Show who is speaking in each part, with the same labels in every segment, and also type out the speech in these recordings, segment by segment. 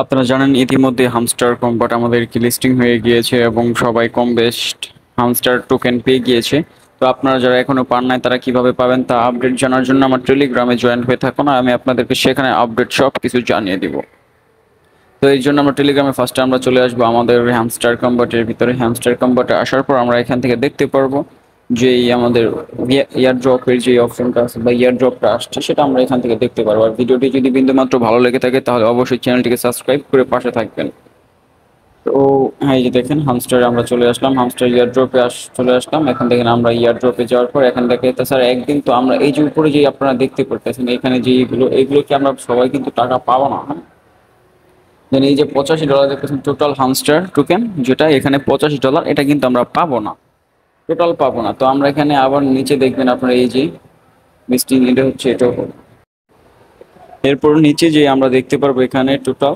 Speaker 1: আপনারা জানেন ইতিমধ্যে হামস্টার কম্বট আমাদের কি লিস্টিং হয়ে গিয়েছে এবং সবাই কম বেশ হামস্টার টোকেন পেয়ে গিয়েছে। তো আপনারা যারা এখনো পান নাই তারা কিভাবে পাবেন তা আপডেট জানার জন্য আমার টেলিগ্রামে জয়েন হয়ে থাকুন, আমি আপনাদেরকে সেখানে আপডেট সব কিছু জানিয়ে দিব। তো এই জন্য আমরা টেলিগ্রামে ফার্স্টে আমরা চলে আসবো আমাদের হ্যামস্টার কম্বটের ভিতরে। হ্যামস্টার কম্বটে আসার পর আমরা এখান থেকে দেখতে পারবো যে আমাদের ইয়ার ড্রপের যে অপশনটা আছে বা ইয়ার ড্রপটা আসছে সেটা আমরা এখান থেকে দেখতে পারবো। আর ভিডিওটি যদি বিন্দুমাত্র ভালো লেগে থাকে তাহলে অবশ্যই চ্যানেলটিকে সাবস্ক্রাইব করে পাশে থাকবেন। তো হ্যাঁ, এই যে দেখেন হামস্টারে আমরা চলে আসলাম, হামস্টার ইয়ার ড্রপে চলে আসলাম। এখান থেকে আমরা ইয়ার ড্রপে যাওয়ার পর এখান থেকে তাছাড়া একদিন তো আমরা এই যে উপরে যে আপনারা দেখতে পারতেছেন এখানে যে এগুলো কি আমরা সবাই কিন্তু টাকা পাবো না, হ্যাঁ। দেন এই যে $85 দেখতেছেন টোটাল হামস্টার টোকেন, যেটা এখানে $85 এটা কিন্তু আমরা পাবো না, টোটাল পাবো না। তো আমরা এখানে আবার নিচে দেখবেন আপনারা এই যে মিস্টিং এটা হচ্ছে এটাও। এরপর নিচে যে আমরা দেখতে পারবো এখানে টোটাল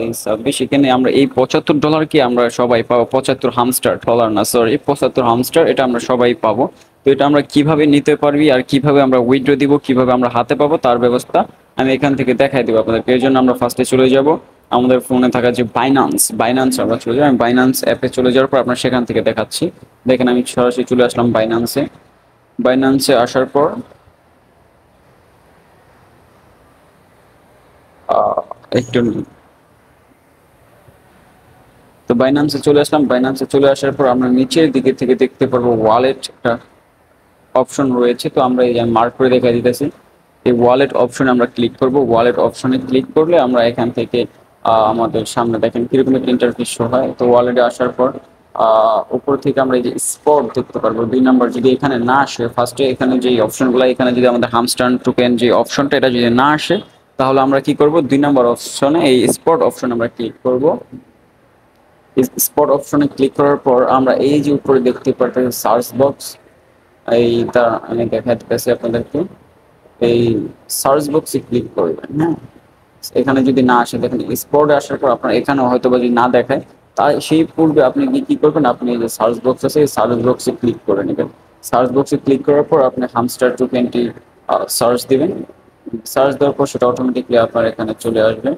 Speaker 1: 26, এখানে আমরা এই $75 কি আমরা সবাই পাবো। 75 হামস্টার ডলার না, সরি 75 হামস্টার, এটা আমরা সবাই পাবো। তো এটা আমরা কিভাবে নিতে পারবি আর কিভাবে আমরা উইথড্র দিব, কিভাবে আমরা হাতে পাবো তার ব্যবস্থা আমি এখান থেকে দেখাই দেবো আপনাদেরকে। এর জন্য আমরা ফার্স্টে চলে যাব আমাদের ফোনে থাকা যে বাইনান্স আমরা চলে যাবো। আমি বাইনান্স অ্যাপে চলে যাওয়ার পর আপনার সেখান থেকে দেখাচ্ছি। দেখেন আমি সরাসরি চলে আসলাম বাইনান্সে আসার পর একটু তো বাইনান্সে চলে আসলাম। বাইনান্সে চলে আসার পর আমরা নিচের দিকে থেকে দেখতে পারবো ওয়ালেট একটা অপশন রয়েছে। তো আমরা এই যে মার্ক করে দেখা দিতেছি, এই ওয়ালেট অপশনে আমরা ক্লিক করব। ওয়ালেট অপশনে ক্লিক করলে আমরা এখান থেকে আমাদের সামনে দেখেন কিরকম একটা ইন্টারফেস শো হয়। তো ওয়ালেটে আসার পর উপর থেকে আমরা এই যে স্পট দেখতে পারবো 2 নম্বর। যদি এখানে না আসে ফার্স্টে এখানে যে অপশনগুলো, এখানে যদি আমাদের হামস্টার টোকেন যে অপশনটা এটা যদি না আসে তাহলে আমরা কি করব, 2 নম্বর অপশনে এই স্পট অপশনে আমরা ক্লিক করব। স্পট অপশনে ক্লিক করার পর আমরা এই যে উপরে দেখতে পারতেছি সার্চ বক্স, এইটা আমি দেখাচ্ছি আপনাদেরকে। এই সার্চ বক্সে ক্লিক করবেন, হ্যাঁ। এখানে যদি না আসে দেখেন স্পটে আসার পর আপনার এখানে হয়তো বা যদি না দেখায় তাই সেই পূর্বে আপনি কি করবেন, আপনি এই যে সার্চ বক্স আছে এই সার্চ বক্সে ক্লিক করে নেবেন। সার্চ বক্সে ক্লিক করার পর আপনি হামস্টার টোকেনটি সার্চ দিবেন। সার্চ দেওয়ার পর সেটা অটোমেটিকলি আপনার এখানে চলে আসবে।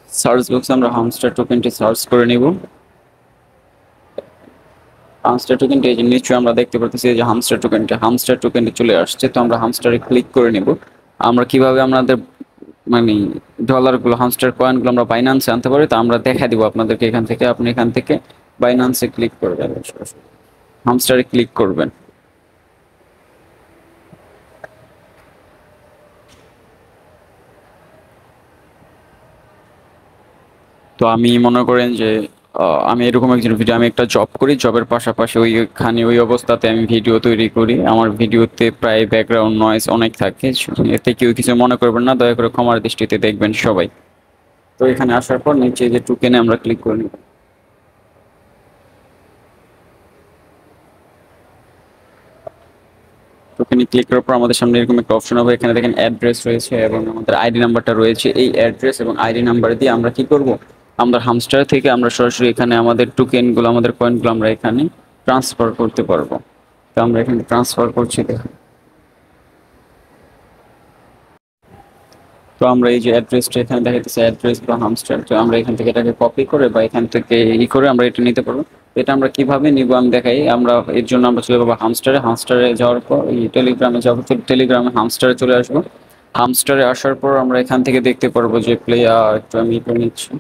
Speaker 1: সার্চ বক্সে আমরা হামস্টার টোকেনটি সার্চ করে নিব। হামস্টার টোকেনটি এই যে নিশ্চয়ই আমরা দেখতে পাচ্ছি যে হামস্টার টোকেনটি চলে আসছে। তো আমরা হামস্টারে ক্লিক করে নিব। আমরা কিভাবে আমাদের মানে ডলারগুলো হামস্টার কয়েনগুলো আমরা বাইনান্সে আনতে পারি তা আমরা দেখা দিব আপনাদেরকে এখান থেকে। আপনি এখান থেকে বাইনান্সে ক্লিক করবেন, হামস্টারে ক্লিক করবেন। তো আমি মনে করেন যে আমি এরকম একজন ভিডিও, আমি একটা জব করি, জবের পাশাপাশি ওইখানে ওই অবস্থাতে আমি ভিডিও তৈরি করি। আমার ভিডিওতে প্রায় ব্যাকগ্রাউন্ড নয়েজ অনেক থাকে, এতে কেউ কিছু মনে করবেন না, দয়া করে ক্ষমার দৃষ্টিতে দেখবেন সবাই। তো এখানে আসার পর নিচে যে টোকেনে আমরা ক্লিক করে নিব। টোকেনে ক্লিক করার পর আমাদের সামনে এরকম একটা অপশন হবে। এখানে দেখেন অ্যাড্রেস রয়েছে এবং আমাদের আইডি নাম্বারটা রয়েছে। এই অ্যাড্রেস এবং আইডি নাম্বার দিয়ে আমরা কি করব, আমরা হামস্টার থেকে আমরা সরাসরি এখানে আমাদের টোকেনগুলো আমাদের কয়েনগুলো আমরা এখানে ট্রান্সফার করতে পারবো। তো আমরা এখানে ট্রান্সফার করছি। তো আমরা এই যে অ্যাড্রেসটা এখানে দেখাইতেছে অ্যাড্রেস বা হামস্টার, তো আমরা এখান থেকে এটাকে কপি করে বা এখান থেকে করে আমরা এটা নিতে পারবো। এটা আমরা কিভাবে নিব আমি দেখাই। আমরা এর জন্য আমরা চলে যাবো হামস্টারে যাওয়ার পর এই টেলিগ্রামে যাবো। টেলিগ্রামে হামস্টারে চলে আসবো। হামস্টারে আসার পর আমরা এখান থেকে দেখতে পারবো যে প্লেয়ার, একটু আমি করে নিচ্ছি।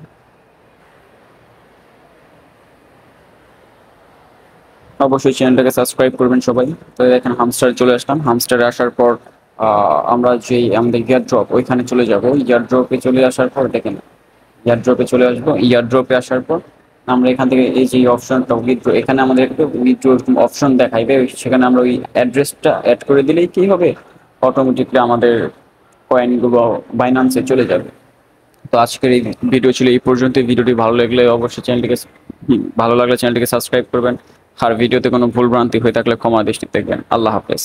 Speaker 1: অবশ্যই চ্যানেলটাকে সাবস্ক্রাইব করবেন সবাই। তো এখানে হামস্টারে চলে আসলাম। হামস্টারে আসার পর আমরা যেই আমাদের ইয়ার ড্রপ ওইখানে চলে যাব। ইয়ার ড্রপে চলে আসার পর দেখেন ইয়ার ড্রপে চলে আসবো। ইয়ার ড্রপে আসার পর আমরা এখান থেকে এই যে অপশনটা উইথড্র, এখানে আমাদের একটা উইথড্র অপশন দেখাইবে, সেখানে আমরা ওই অ্যাড্রেসটা অ্যাড করে দিলেই কি হবে, অটোমেটিকলি আমাদের কয়েনগুলো বাইনান্সে চলে যাবে। তো আজকের এই ভিডিও ছিল এই পর্যন্ত। ভিডিওটি ভালো লাগলে অবশ্যই চ্যানেলটিকে সাবস্ক্রাইব করবেন। আর ভিডিওতে কোনো ভুল ভ্রান্তি হয়ে থাকলে ক্ষমা দৃষ্টিতে দেখবেন। আল্লাহ হাফেজ।